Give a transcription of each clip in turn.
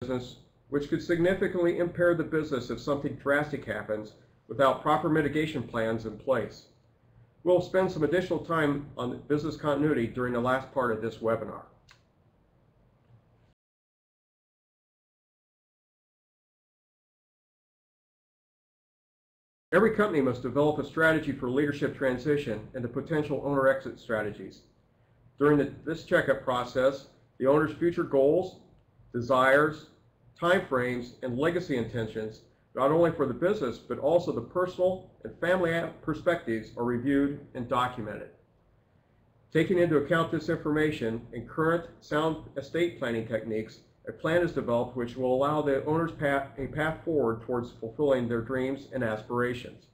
business, which could significantly impair the business if something drastic happens without proper mitigation plans in place. We'll spend some additional time on business continuity during the last part of this webinar. Every company must develop a strategy for leadership transition and the potential owner exit strategies. During this checkup process, the owner's future goals, desires, timeframes, and legacy intentions, not only for the business, but also the personal and family perspectives, are reviewed and documented. Taking into account this information and current sound estate planning techniques, a plan is developed which will allow the owners a path forward towards fulfilling their dreams and aspirations.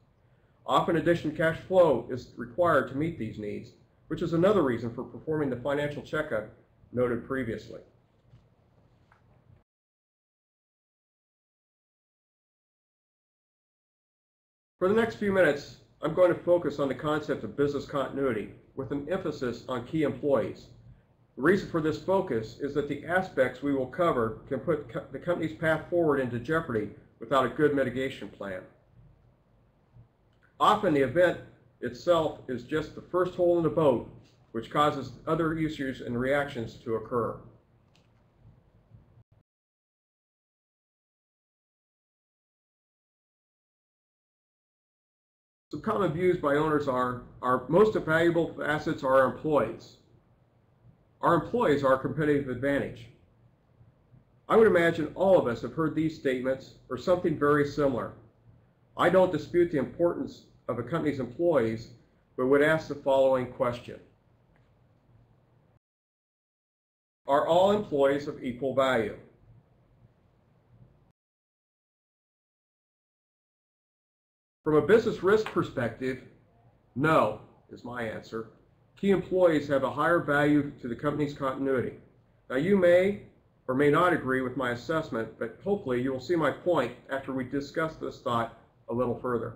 Often additional cash flow is required to meet these needs, which is another reason for performing the financial checkup noted previously. For the next few minutes, I'm going to focus on the concept of business continuity with an emphasis on key employees. The reason for this focus is that the aspects we will cover can put the company's path forward into jeopardy without a good mitigation plan. Often the event itself is just the first hole in the boat, which causes other issues and reactions to occur. Some common views by owners are our most valuable assets are our employees. Our employees are our competitive advantage. I would imagine all of us have heard these statements or something very similar. I don't dispute the importance of a company's employees, but would ask the following question. Are all employees of equal value? From a business risk perspective, no is my answer. Key employees have a higher value to the company's continuity. Now you may or may not agree with my assessment, but hopefully you will see my point after we discuss this thought a little further.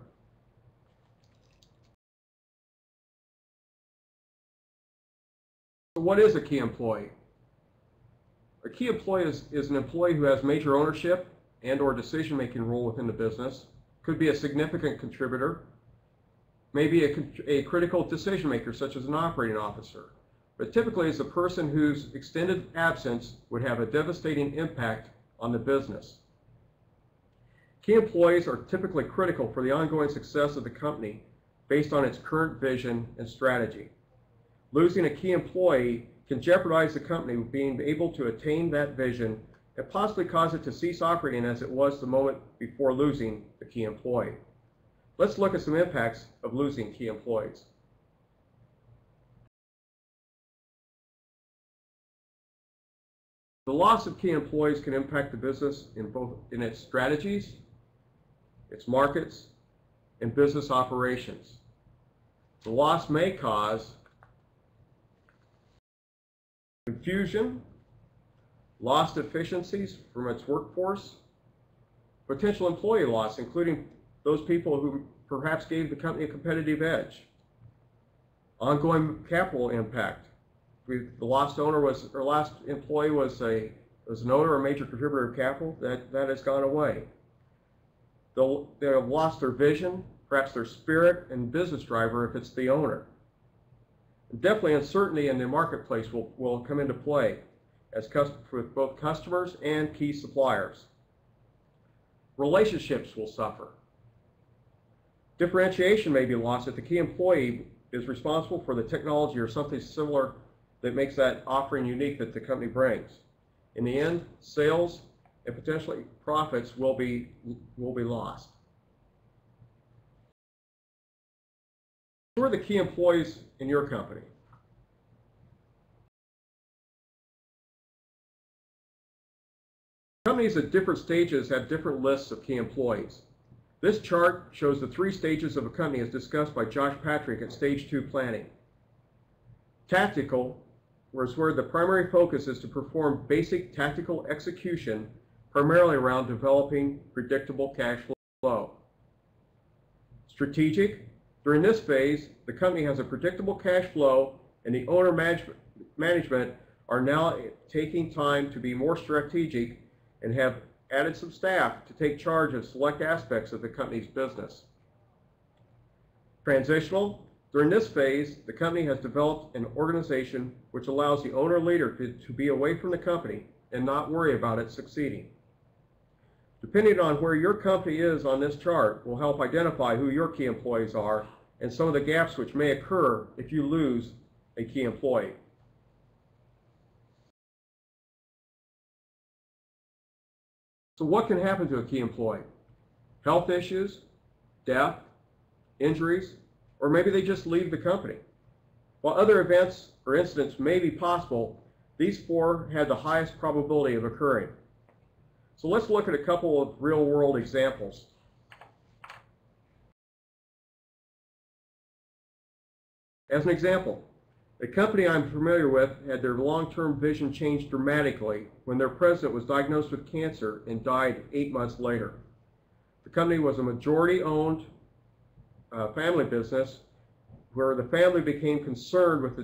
So what is a key employee? A key employee is an employee who has major ownership and or decision-making role within the business, could be a significant contributor, maybe a critical decision maker such as an operating officer, but typically it's a person whose extended absence would have a devastating impact on the business. Key employees are typically critical for the ongoing success of the company based on its current vision and strategy. Losing a key employee can jeopardize the company being able to attain that vision and possibly cause it to cease operating as it was the moment before losing the key employee. Let's look at some impacts of losing key employees. The loss of key employees can impact the business in its strategies, its markets, and business operations. The loss may cause confusion, lost efficiencies from its workforce, potential employee loss, including those people who perhaps gave the company a competitive edge, ongoing capital impact. The last employee was an owner or a major contributor of capital that has gone away. They have lost their vision, perhaps their spirit and business driver if it's the owner. Definitely uncertainty in the marketplace will come into play with both customers and key suppliers. Relationships will suffer. Differentiation may be lost if the key employee is responsible for the technology or something similar that makes that offering unique that the company brings. In the end, sales and potentially profits will be lost. Who are the key employees in your company? Companies at different stages have different lists of key employees. This chart shows the 3 stages of a company as discussed by Josh Patrick at Stage 2 Planning. Tactical is where the primary focus is to perform basic tactical execution, primarily around developing predictable cash flow. Strategic, during this phase, the company has a predictable cash flow and the owner management are now taking time to be more strategic and have added some staff to take charge of select aspects of the company's business. Transitional. During this phase, the company has developed an organization which allows the owner-leader to be away from the company and not worry about it succeeding. Depending on where your company is on this chart will help identify who your key employees are and some of the gaps which may occur if you lose a key employee. So what can happen to a key employee? Health issues, death, injuries, or maybe they just leave the company. While other events or incidents may be possible, these four had the highest probability of occurring. So let's look at a couple of real-world examples. As an example, a company I'm familiar with had their long-term vision changed dramatically when their president was diagnosed with cancer and died 8 months later. The company was a majority-owned family business where the family became concerned with the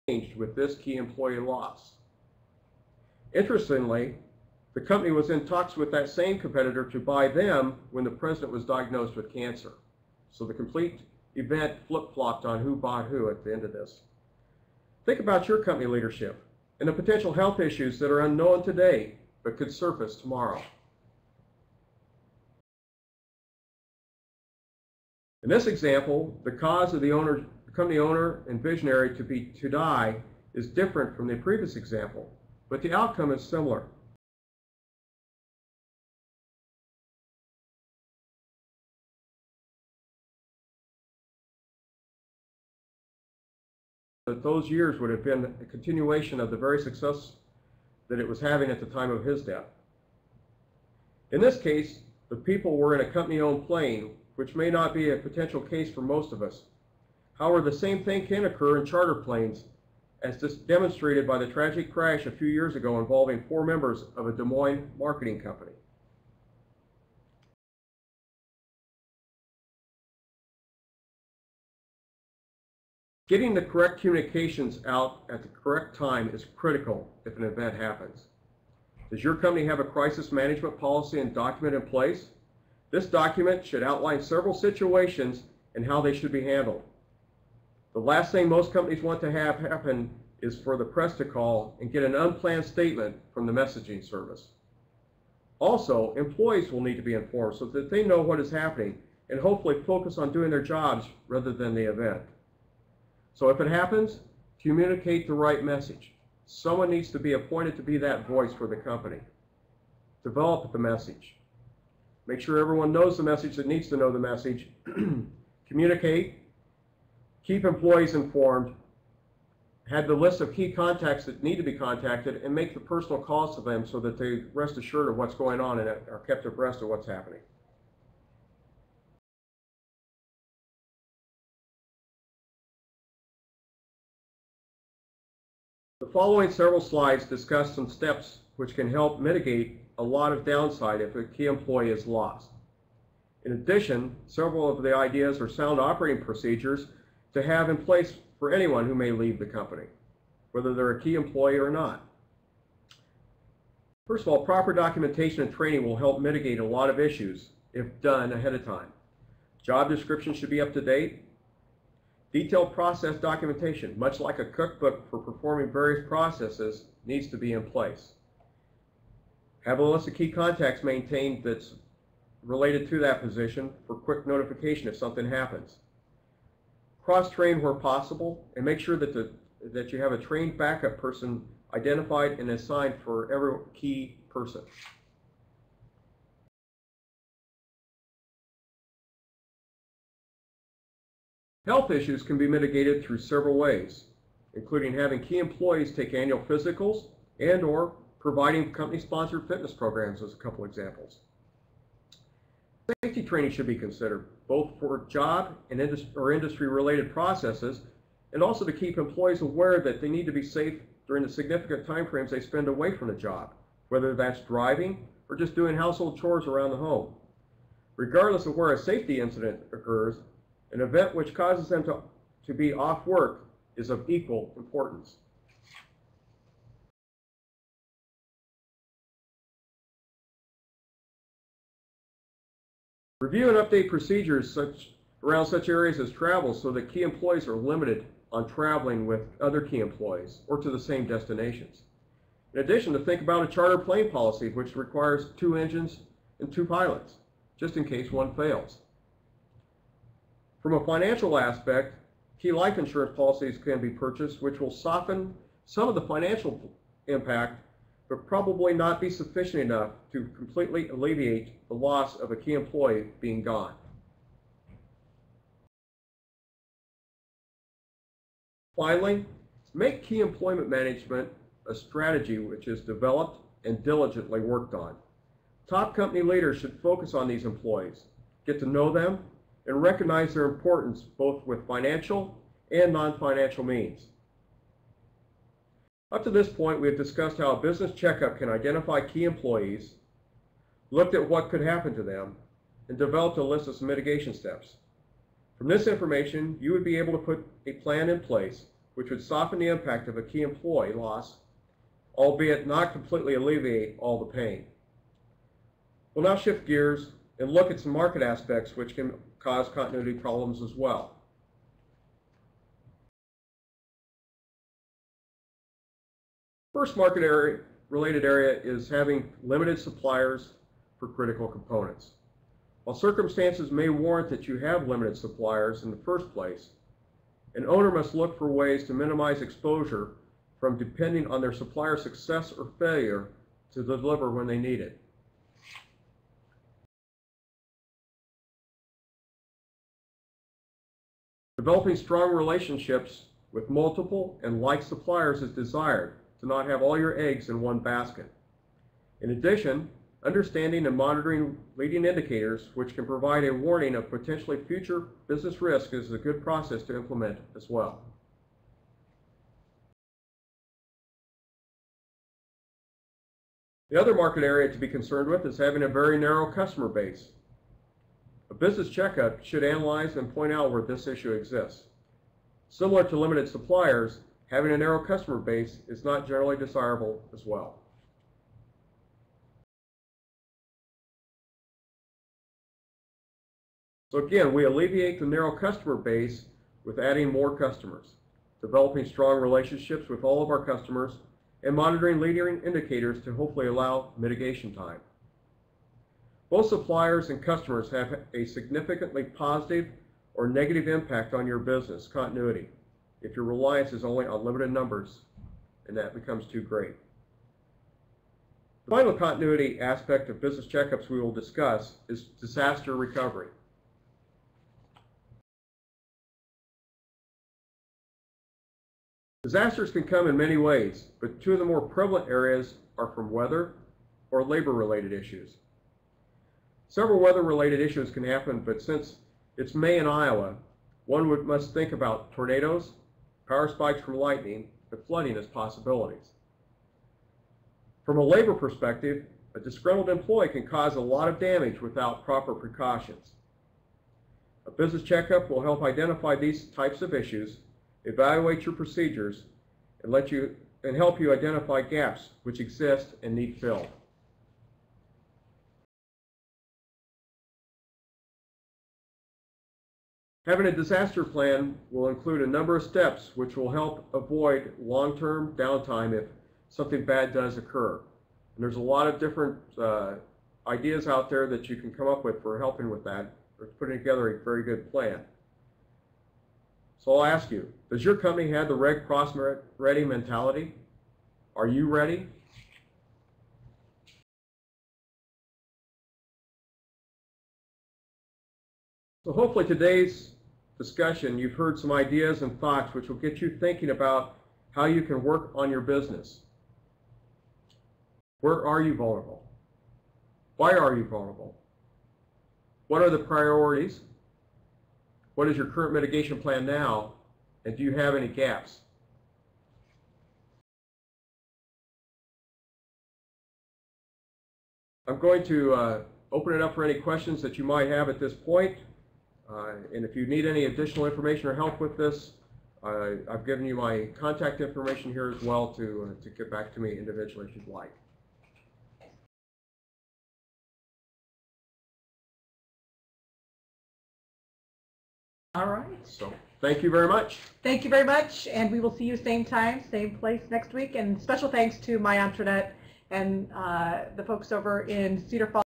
change with this key employee loss. Interestingly, the company was in talks with that same competitor to buy them when the president was diagnosed with cancer. So the complete event flip-flopped on who bought who at the end of this. Think about your company leadership and the potential health issues that are unknown today but could surface tomorrow. In this example, the cause of the company owner and visionary to die is different from the previous example, but the outcome is similar. That those years would have been a continuation of the very success that it was having at the time of his death. In this case, the people were in a company-owned plane, which may not be a potential case for most of us. However, the same thing can occur in charter planes, as demonstrated by the tragic crash a few years ago involving 4 members of a Des Moines marketing company. Getting the correct communications out at the correct time is critical if an event happens. Does your company have a crisis management policy and document in place? This document should outline several situations and how they should be handled. The last thing most companies want to have happen is for the press to call and get an unplanned statement from the messaging service. Also, employees will need to be informed so that they know what is happening and hopefully focus on doing their jobs rather than the event. So if it happens, communicate the right message. Someone needs to be appointed to be that voice for the company. Develop the message. Make sure everyone knows the message that needs to know the message. Communicate. Keep employees informed. Have the list of key contacts that need to be contacted and make the personal calls to them so that they rest assured of what's going on and are kept abreast of what's happening. The following several slides discuss some steps which can help mitigate a lot of downside if a key employee is lost. In addition, several of the ideas are sound operating procedures to have in place for anyone who may leave the company, whether they're a key employee or not. First of all, proper documentation and training will help mitigate a lot of issues if done ahead of time. Job description should be up to date. Detailed process documentation, much like a cookbook for performing various processes, needs to be in place. Have a list of key contacts maintained that's related to that position for quick notification if something happens. Cross-train where possible, and make sure that you have a trained backup person identified and assigned for every key person. Health issues can be mitigated through several ways, including having key employees take annual physicals and/or providing company-sponsored fitness programs as a couple examples. Safety training should be considered, both for job and industry-related processes, and also to keep employees aware that they need to be safe during the significant time frames they spend away from the job, whether that's driving or just doing household chores around the home. Regardless of where a safety incident occurs, An event which causes them to be off work is of equal importance. Review and update procedures around such areas as travel so that key employees are limited on traveling with other key employees or to the same destinations. In addition, to think about a charter plane policy which requires 2 engines and 2 pilots, just in case one fails. From a financial aspect, key life insurance policies can be purchased which will soften some of the financial impact, but probably not be sufficient enough to completely alleviate the loss of a key employee being gone. Finally, make key employment management a strategy which is developed and diligently worked on. Top company leaders should focus on these employees, get to know them, and recognize their importance both with financial and non-financial means. Up to this point, we have discussed how a business checkup can identify key employees, looked at what could happen to them, and developed a list of some mitigation steps. From this information, you would be able to put a plan in place which would soften the impact of a key employee loss, albeit not completely alleviate all the pain. We'll now shift gears and look at some market aspects which can cause continuity problems as well. First related area is having limited suppliers for critical components. While circumstances may warrant that you have limited suppliers in the first place, an owner must look for ways to minimize exposure from depending on their supplier's success or failure to deliver when they need it. Developing strong relationships with multiple and like suppliers is desired to not have all your eggs in one basket. In addition, understanding and monitoring leading indicators which can provide a warning of potentially future business risk is a good process to implement as well. The other market area to be concerned with is having a very narrow customer base. A business checkup should analyze and point out where this issue exists. Similar to limited suppliers, having a narrow customer base is not generally desirable as well. So again, we alleviate the narrow customer base with adding more customers, developing strong relationships with all of our customers, and monitoring leading indicators to hopefully allow mitigation time. Both suppliers and customers have a significantly positive or negative impact on your business continuity if your reliance is only on limited numbers and that becomes too great. The final continuity aspect of business checkups we will discuss is disaster recovery. Disasters can come in many ways, but 2 of the more prevalent areas are from weather or labor-related issues. Several weather-related issues can happen, but since it's May in Iowa, one must think about tornadoes, power spikes from lightning, and flooding as possibilities. From a labor perspective, a disgruntled employee can cause a lot of damage without proper precautions. A business checkup will help identify these types of issues, evaluate your procedures, and help you identify gaps which exist and need filled. Having a disaster plan will include a number of steps which will help avoid long-term downtime if something bad does occur. And there's a lot of different ideas out there that you can come up with for helping with that, or putting together a very good plan. So I'll ask you, does your company have the Red Cross ready mentality? Are you ready? So hopefully today's discussion, you've heard some ideas and thoughts which will get you thinking about how you can work on your business. Where are you vulnerable? Why are you vulnerable? What are the priorities? What is your current mitigation plan now? And do you have any gaps? I'm going to open it up for any questions that you might have at this point. And if you need any additional information or help with this, I've given you my contact information here as well to get back to me individually if you'd like. All right. So thank you very much. Thank you very much, and we will see you same time, same place next week. And special thanks to my Intranet and the folks over in Cedar Falls.